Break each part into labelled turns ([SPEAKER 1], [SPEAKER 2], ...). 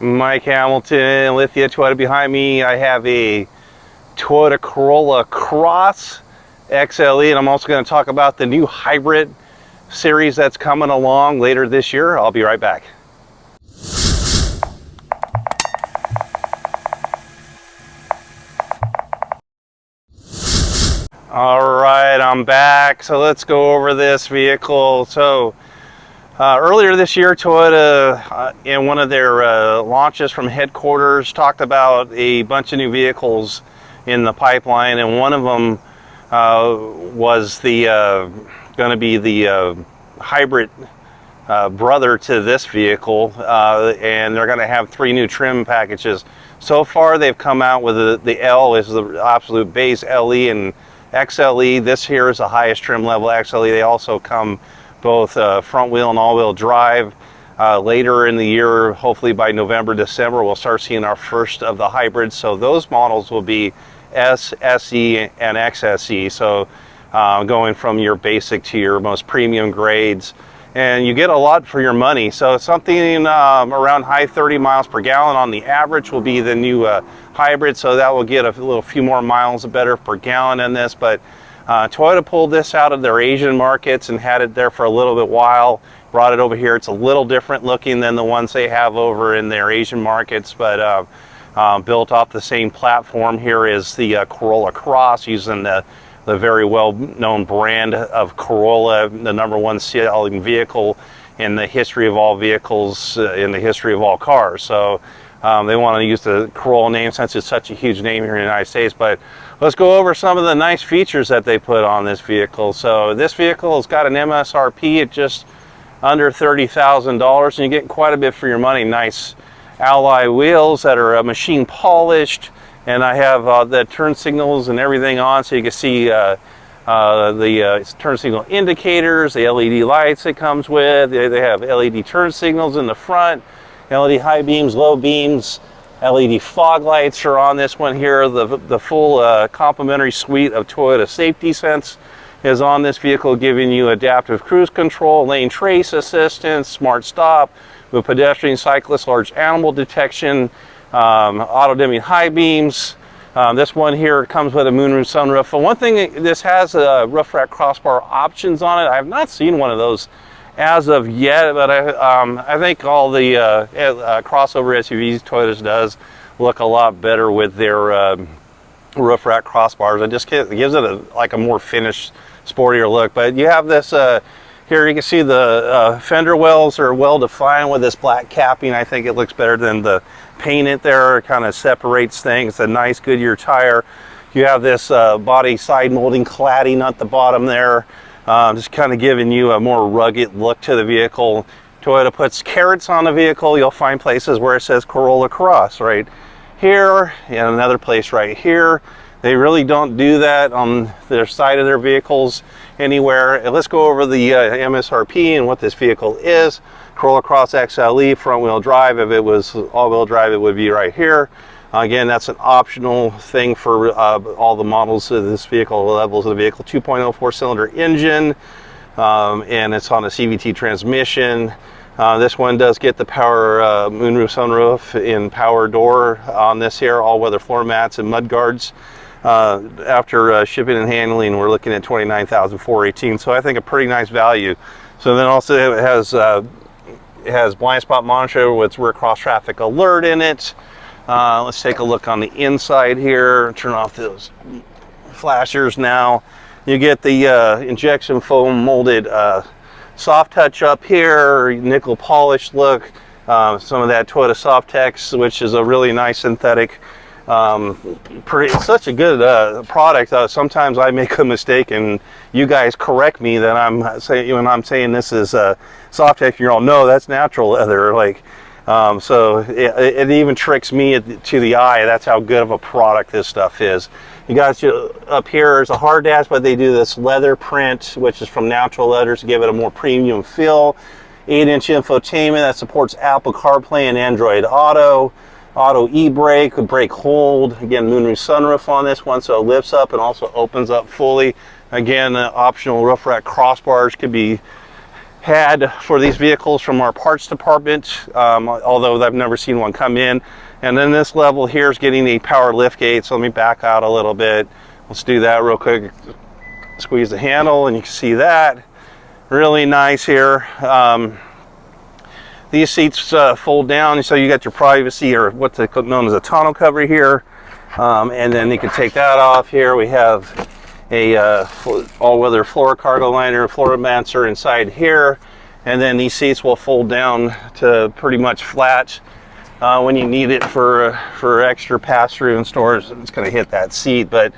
[SPEAKER 1] Mike Hamilton, Lithia Toyota behind me. I have a Toyota Corolla Cross XLE, and I'm also going to talk about the new hybrid series that's coming along later this year. I'll be right back. All right, I'm back. So let's go over this vehicle. So earlier this year, Toyota, in one of their launches from headquarters, talked about a bunch of new vehicles in the pipeline, and one of them was the going to be the hybrid brother to this vehicle, and they're going to have 3 new trim packages. So far, they've come out with the L is the absolute base LE and XLE. This here is the highest trim level XLE. They also come both front wheel and all wheel drive. Later in the year, hopefully by November, December, we'll start seeing our first of the hybrids. So those models will be S, SE, and XSE. So going from your basic to your most premium grades. And you get a lot for your money. So something around high 30 miles per gallon on the average will be the new hybrid. So that will get a few more miles better per gallon in this. But Toyota pulled this out of their Asian markets and had it there for a little bit while. Brought it over here. It's a little different looking than the ones they have over in their Asian markets, but built off the same platform. Here is the Corolla Cross, using the very well-known brand of Corolla, the #1 selling vehicle in the history of all vehicles, in the history of all cars. So they want to use the Corolla name since it's such a huge name here in the United States. But let's go over some of the nice features that they put on this vehicle. So this vehicle has got an MSRP at just under $30,000, and you get quite a bit for your money. Nice alloy wheels that are machine polished. And I have the turn signals and everything on, so you can see the turn signal indicators, the LED lights it comes with. They have LED turn signals in the front, LED high beams, low beams, LED fog lights are on this one here. The full complimentary suite of Toyota Safety Sense is on this vehicle, giving you adaptive cruise control, lane trace assistance, smart stop with pedestrian, cyclist, large animal detection, auto dimming high beams. This one here comes with a moonroof sunroof. But one thing, this has roof rack crossbar options on it. I have not seen one of those as of yet, but I think all the crossover SUVs Toyota does look a lot better with their roof rack crossbars. It just gives it like a more finished, sportier look. But you have this here, you can see the fender wells are well defined with this black capping. I think it looks better than the paint there. It kind of separates things. It's a nice Goodyear tire. You have this body side molding cladding at the bottom there, just kind of giving you a more rugged look to the vehicle. Toyota puts carrots on the vehicle. You'll find places where it says Corolla Cross right here, and another place right here. They really don't do that on their side of their vehicles anywhere. And let's go over the MSRP and what this vehicle is. Corolla Cross XLE, front wheel drive. If it was all wheel drive, it would be right here. Again, that's an optional thing for all the models of this vehicle, levels of the vehicle. 2.0 4-cylinder engine, and it's on a CVT transmission. This one does get the power moonroof sunroof in power door on this here, all-weather floor mats and mud guards. After shipping and handling, we're looking at $29,418. So I think a pretty nice value. So then also it has blind spot monitor with rear cross traffic alert in it. Let's take a look on the inside here. Turn off those flashers now. You get the injection foam molded soft touch up here, nickel polished look. Some of that Toyota Softex, which is a really nice synthetic. It's such a good product. Sometimes I make a mistake and you guys correct me that I'm saying, when I'm saying this is Softex, you're all, no, that's natural leather. Like, so it even tricks me to the eye. That's how good of a product this stuff is. You guys, up here is a hard dash, but they do this leather print, which is from natural leathers to give it a more premium feel. 8-inch infotainment that supports Apple CarPlay and Android Auto. Auto e-brake with brake hold. Again, moonroof sunroof on this one, so it lifts up and also opens up fully. Again, optional roof rack crossbars could be had for these vehicles from our parts department, although I've never seen one come in. And then this level here is getting a power lift gate. So let me back out a little bit. Let's do that real quick. Squeeze the handle and you can see that. Really nice here. These seats fold down, so you got your privacy, or what's known as a tonneau cover here. And then you can take that off here. We have a all-weather floor cargo liner, floor mats inside here. And then these seats will fold down to pretty much flat when you need it for extra pass-through in stores. It's going to hit that seat, but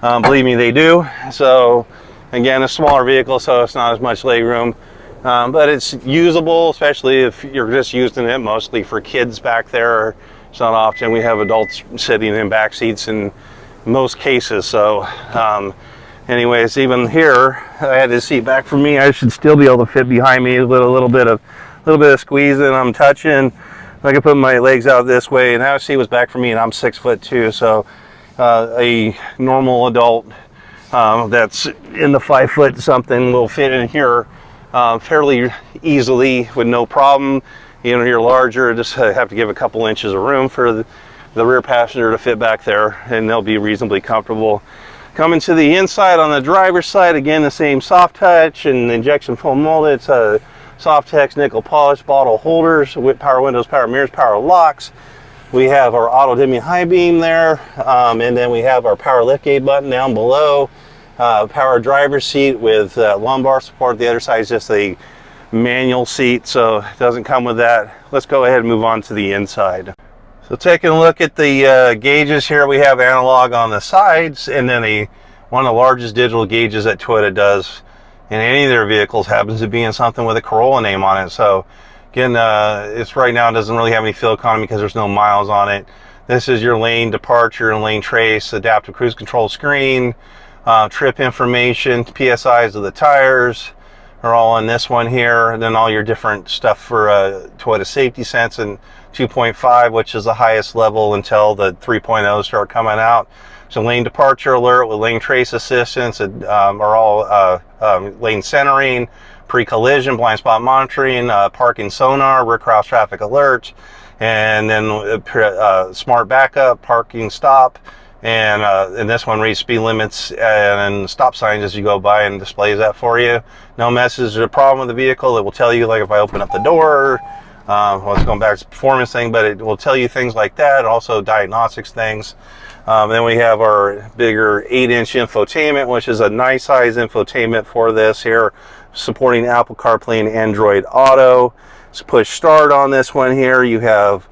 [SPEAKER 1] believe me, they do. So again, a smaller vehicle, so it's not as much leg room. But it's usable, especially if you're just using it mostly for kids back there. It's not often we have adults sitting in back seats in most cases. So anyways, even here, I had this seat back for me. I should still be able to fit behind me with a little bit of squeezing. I'm touching. I can put my legs out this way, and that seat was back for me, and I'm 6'2", so a normal adult that's in the 5 foot something will fit in here fairly easily with no problem. You know, you're larger, just have to give a couple inches of room for the rear passenger to fit back there, and they'll be reasonably comfortable. Coming to the inside on the driver's side, again, the same soft touch and injection foam molded. It's a Softex nickel polish bottle holders with power windows, power mirrors, power locks. We have our auto dimming high beam there, and then we have our power liftgate button down below. Power driver's seat with lumbar support. The other side is just a manual seat, so it doesn't come with that. Let's go ahead and move on to the inside. So taking a look at the gauges here, we have analog on the sides, and then one of the largest digital gauges that Toyota does in any of their vehicles happens to be in something with a Corolla name on it. So again, it's right now, it doesn't really have any fuel economy because there's no miles on it. This is your lane departure and lane trace, adaptive cruise control screen, trip information, PSIs of the tires are all on this one here, and then all your different stuff for Toyota Safety Sense and 2.5, which is the highest level until the 3.0 start coming out. So lane departure alert with lane trace assistance are all lane centering, pre-collision, blind spot monitoring, parking sonar, rear cross traffic alert, and then smart backup, parking stop, and this one reads speed limits and stop signs as you go by and displays that for you. No message or problem with the vehicle. It will tell you, like if I open up the door, well, it's going back to the performance thing, but it will tell you things like that, also diagnostics things. Then we have our bigger 8-inch infotainment, which is a nice size infotainment for this here, supporting Apple CarPlay and Android Auto. So push start on this one here. You have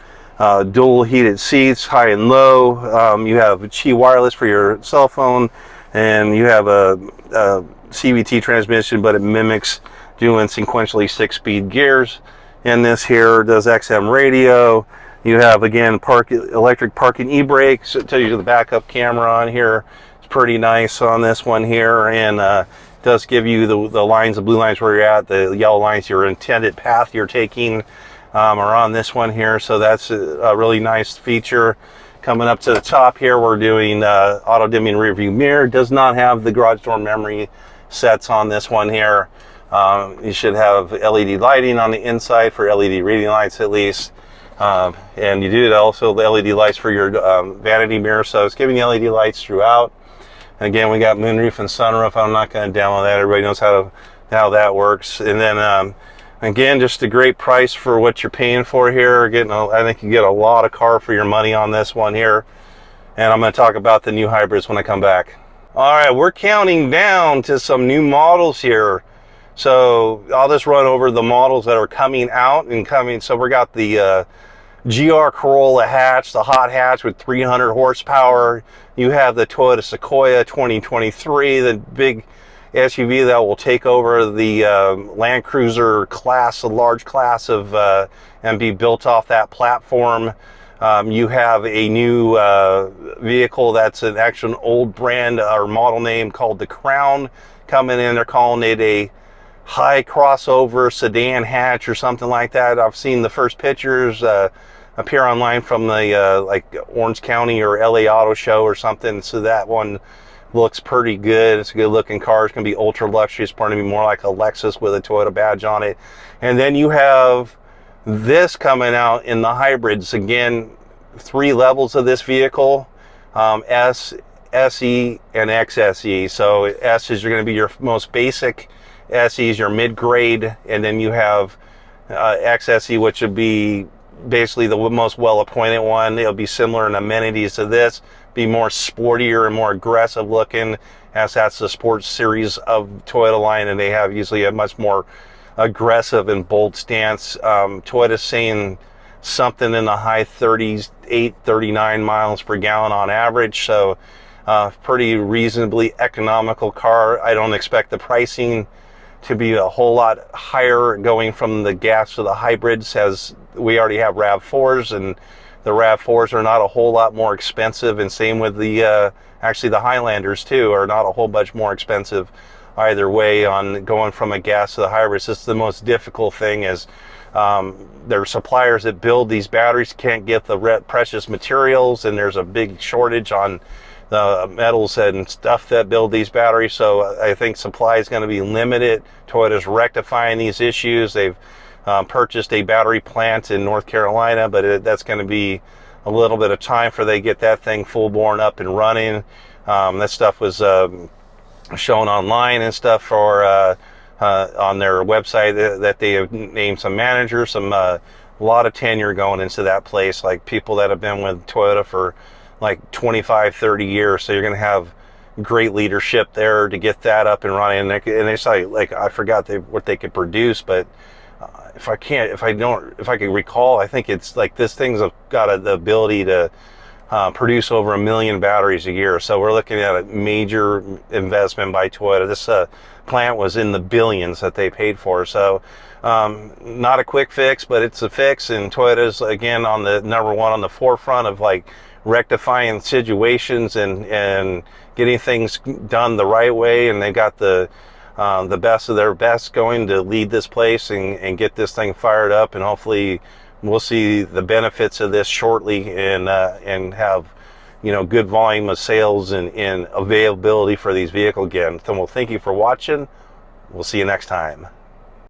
[SPEAKER 1] dual heated seats, high and low. You have Qi wireless for your cell phone, and you have a CVT transmission, but it mimics doing sequentially 6-speed gears. And this here does XM radio. You have, again, electric parking e-brakes. It tells you the backup camera on here. It's pretty nice on this one here, and does give you the lines, the blue lines where you're at, the yellow lines, your intended path you're taking are on this one here. So that's a really nice feature. Coming up to the top here, we're doing auto dimming rear view mirror. Does not have the garage door memory sets on this one here. You should have LED lighting on the inside for LED reading lights at least. And you do also the LED lights for your vanity mirror, so it's giving you LED lights throughout. Again, we got moonroof and sunroof. I'm not going to demo that. Everybody knows how that works. And then again, just a great price for what you're paying for here. I think you get a lot of car for your money on this one here. And I'm going to talk about the new hybrids when I come back. All right, we're counting down to some new models here. So I'll just run over the models that are coming out and coming. So we got the GR Corolla hatch, the hot hatch with 300 horsepower. You have the Toyota Sequoia 2023, the big SUV that will take over the Land Cruiser class, a large class of, and be built off that platform. You have a new vehicle that's an actual old brand or model name called the Crown coming in. They're calling it a high crossover sedan hatch or something like that. I've seen the first pictures appear online from the like Orange County or LA Auto Show or something. So that one looks pretty good. It's a good looking car. It's going to be ultra luxury. It's going to be more like a Lexus with a Toyota badge on it. And then you have this coming out in the hybrids. Again, 3 levels of this vehicle, S, SE, and XSE. So S is going to be your most basic, SE is your mid-grade, and then you have XSE, which would be basically the most well-appointed one. It'll be similar in amenities to this, be more sportier and more aggressive looking, as that's the sports series of Toyota line, and they have usually a much more aggressive and bold stance. Toyota's saying something in the high 30s, 39 miles per gallon on average, so pretty reasonably economical car. I don't expect the pricing to be a whole lot higher going from the gas to the hybrids, as we already have RAV4s, and the RAV4s are not a whole lot more expensive, and same with the actually the Highlanders too are not a whole bunch more expensive either way on going from a gas to the hybrids. It's the most difficult thing is there are suppliers that build these batteries can't get the precious materials, and there's a big shortage on the metals and stuff that build these batteries. So I think supply is going to be limited. Toyota's rectifying these issues. They've purchased a battery plant in North Carolina, but that's going to be a little bit of time for they get that thing full born up and running. That stuff was shown online and stuff for on their website that they have named some managers, a lot of tenure going into that place, like people that have been with Toyota for like 25, 30 years. So you're going to have great leadership there to get that up and running. And they say, like, I forgot what they could produce, but if I can recall, I think it's like this thing's got the ability to produce over 1 million batteries a year. So we're looking at a major investment by Toyota. This plant was in the billions that they paid for. So not a quick fix, but it's a fix. And Toyota's again on the #1 on the forefront of like rectifying situations and getting things done the right way. And they got the best of their best going to lead this place and get this thing fired up, and hopefully we'll see the benefits of this shortly and have, you know, good volume of sales and availability for these vehicles again. So well, thank you for watching. We'll see you next time.